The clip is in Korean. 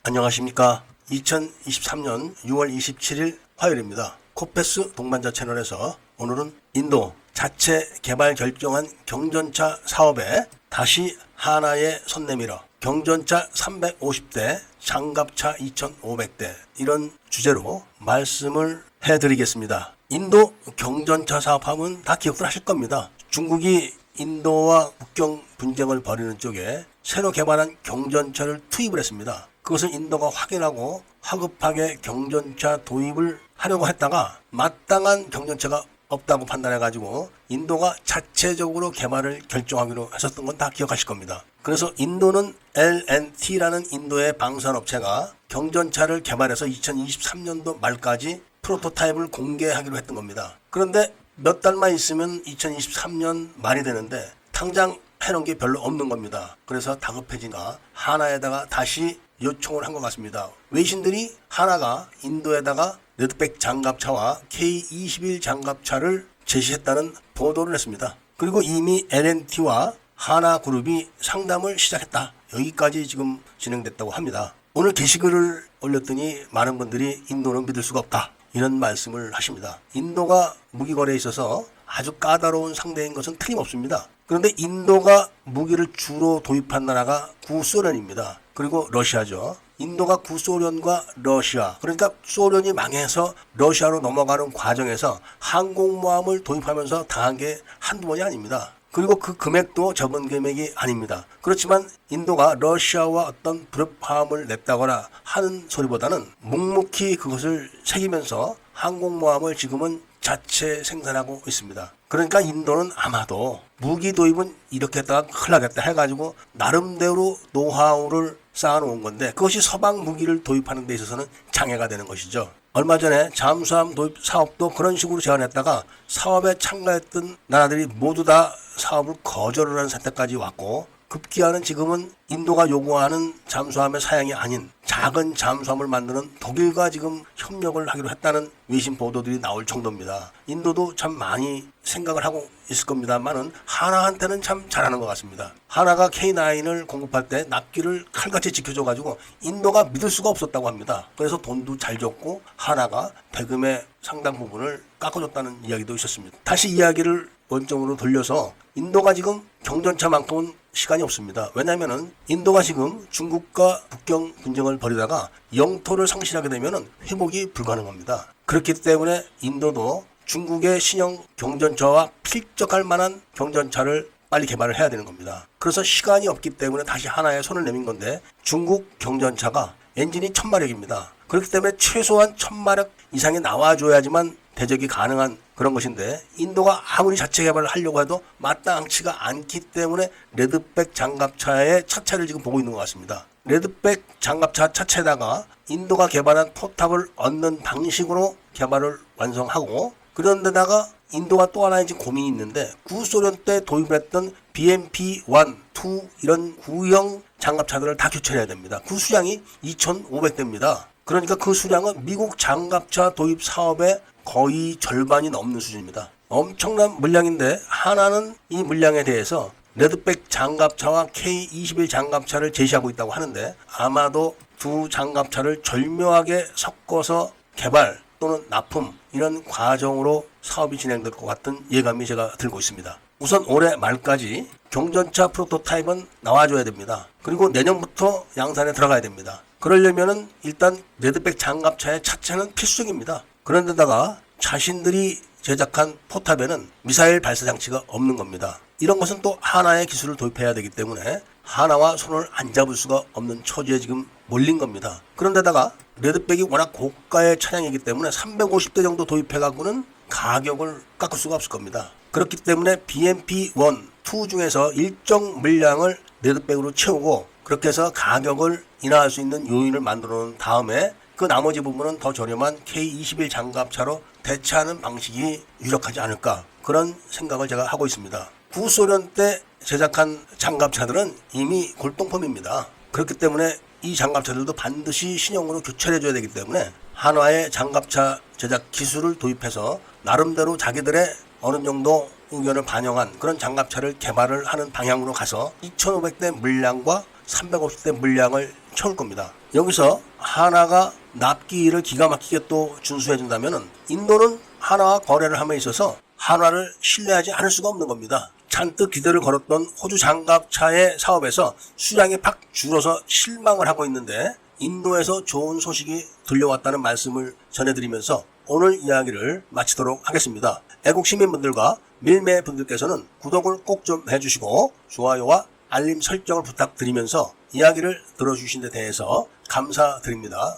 안녕하십니까. 2023년 6월 27일 화요일입니다. 코페스 동반자 채널에서 오늘은 인도 자체 개발 결정한 경전차 사업에 다시 하나의 손 내밀어 경전차 350대, 장갑차 2500대 이런 주제로 말씀을 해드리겠습니다. 인도 경전차 사업하면 다 기억들 하실 겁니다. 중국이 인도와 국경 분쟁을 벌이는 쪽에 새로 개발한 경전차를 투입을 했습니다. 그것을 인도가 확인하고 화급하게 경전차 도입을 하려고 했다가 마땅한 경전차가 없다고 판단해가지고 인도가 자체적으로 개발을 결정하기로 했었던 건 다 기억하실 겁니다. 그래서 인도는 L&T라는 인도의 방산업체가 경전차를 개발해서 2023년도 말까지 프로토타입을 공개하기로 했던 겁니다. 그런데 몇 달만 있으면 2023년 말이 되는데 당장 해놓은 게 별로 없는 겁니다. 그래서 다급해지가 하나에다가 다시 요청을 한 것 같습니다. 외신들이 하나가 인도에다가 레드백 장갑차와 K21 장갑차를 제시했다는 보도를 했습니다. 그리고 이미 L&T와 하나그룹이 상담을 시작했다. 여기까지 지금 진행됐다고 합니다. 오늘 게시글을 올렸더니 많은 분들이 인도는 믿을 수가 없다. 이런 말씀을 하십니다. 인도가 무기거래에 있어서 아주 까다로운 상대인 것은 틀림없습니다. 그런데 인도가 무기를 주로 도입한 나라가 구소련입니다. 그리고 러시아죠. 인도가 구소련과 러시아, 그러니까 소련이 망해서 러시아로 넘어가는 과정에서 항공모함을 도입하면서 당한 게 한두 번이 아닙니다. 그리고 그 금액도 적은 금액이 아닙니다. 그렇지만 인도가 러시아와 어떤 불협화음을 냈다거나 하는 소리보다는 묵묵히 그것을 새기면서 항공모함을 지금은 자체 생산하고 있습니다. 그러니까 인도는 아마도 무기 도입은 이렇게 했다가 큰일 나겠다 해가지고 나름대로 노하우를 쌓아놓은 건데 그것이 서방 무기를 도입하는 데 있어서는 장애가 되는 것이죠. 얼마 전에 잠수함 도입 사업도 그런 식으로 제안했다가 사업에 참가했던 나라들이 모두 다 사업을 거절을 하는 상태까지 왔고 급기야는 지금은 인도가 요구하는 잠수함의 사양이 아닌 작은 잠수함을 만드는 독일과 지금 협력을 하기로 했다는 외신 보도들이 나올 정도입니다. 인도도 참 많이 생각을 하고 있을 겁니다만은 하나한테는 참 잘하는 것 같습니다. 하나가 K9을 공급할 때 납기를 칼같이 지켜줘가지고 인도가 믿을 수가 없었다고 합니다. 그래서 돈도 잘 줬고 하나가 대금의 상당 부분을 깎아줬다는 이야기도 있었습니다. 다시 이야기를 원점으로 돌려서 인도가 지금 경전차만큼은 시간이 없습니다. 왜냐하면 인도가 지금 중국과 국경 분쟁을 벌이다가 영토를 상실하게 되면 회복이 불가능합니다. 그렇기 때문에 인도도 중국의 신형 경전차와 필적할 만한 경전차를 빨리 개발을 해야 되는 겁니다. 그래서 시간이 없기 때문에 다시 하나의 손을 내민 건데 중국 경전차가 엔진이 1000마력입니다. 그렇기 때문에 최소한 1000마력 이상이 나와줘야지만 대적이 가능한 그런 것인데 인도가 아무리 자체 개발을 하려고 해도 마땅치가 않기 때문에 레드백 장갑차의 차체를 지금 보고 있는 것 같습니다. 레드백 장갑차 차체에다가 인도가 개발한 포탑을 얻는 방식으로 개발을 완성하고 그런데다가 인도가 또 하나의 지금 고민이 있는데 구소련 때 도입을 했던 BMP-1, 2 이런 구형 장갑차들을 다 교체해야 됩니다. 그 수량이 2,500대입니다. 그러니까 그 수량은 미국 장갑차 도입 사업의 거의 절반이 넘는 수준입니다. 엄청난 물량인데 하나는 이 물량에 대해서 레드백 장갑차와 K21 장갑차를 제시하고 있다고 하는데 아마도 두 장갑차를 절묘하게 섞어서 개발 또는 납품 이런 과정으로 사업이 진행될 것 같은 예감이 제가 들고 있습니다. 우선 올해 말까지 경전차 프로토타입은 나와줘야 됩니다. 그리고 내년부터 양산에 들어가야 됩니다. 그러려면은 일단 레드백 장갑차의 차체는 필수적입니다. 그런데다가 자신들이 제작한 포탑에는 미사일 발사 장치가 없는 겁니다. 이런 것은 또 하나의 기술을 도입해야 되기 때문에 하나와 손을 안 잡을 수가 없는 처지에 지금 몰린 겁니다. 그런데다가 레드백이 워낙 고가의 차량이기 때문에 350대 정도 도입해가고는 가격을 깎을 수가 없을 겁니다. 그렇기 때문에 BMP-1, 2 중에서 일정 물량을 레드백으로 채우고 그렇게 해서 가격을 인하할 수 있는 요인을 만들어 놓은 다음에 그 나머지 부분은 더 저렴한 K21 장갑차로 대체하는 방식이 유력하지 않을까 그런 생각을 제가 하고 있습니다. 구소련 때 제작한 장갑차들은 이미 골동품입니다. 그렇기 때문에 이 장갑차들도 반드시 신형으로 교체를 해줘야 되기 때문에 한화의 장갑차 제작 기술을 도입해서 나름대로 자기들의 어느 정도 의견을 반영한 그런 장갑차를 개발을 하는 방향으로 가서 2,500대 물량과 350대 물량을 채울 겁니다. 여기서 하나가 납기일을 기가 막히게 또 준수해준다면 인도는 하나와 거래를 함에 있어서 한화를 신뢰하지 않을 수가 없는 겁니다. 잔뜩 기대를 걸었던 호주 장갑차의 사업에서 수량이 팍 줄어서 실망을 하고 있는데 인도에서 좋은 소식이 들려왔다는 말씀을 전해드리면서 오늘 이야기를 마치도록 하겠습니다. 애국 시민분들과 밀매분들께서는 구독을 꼭 좀 해주시고 좋아요와 알림 설정을 부탁드리면서 이야기를 들어주신 데 대해서 감사드립니다.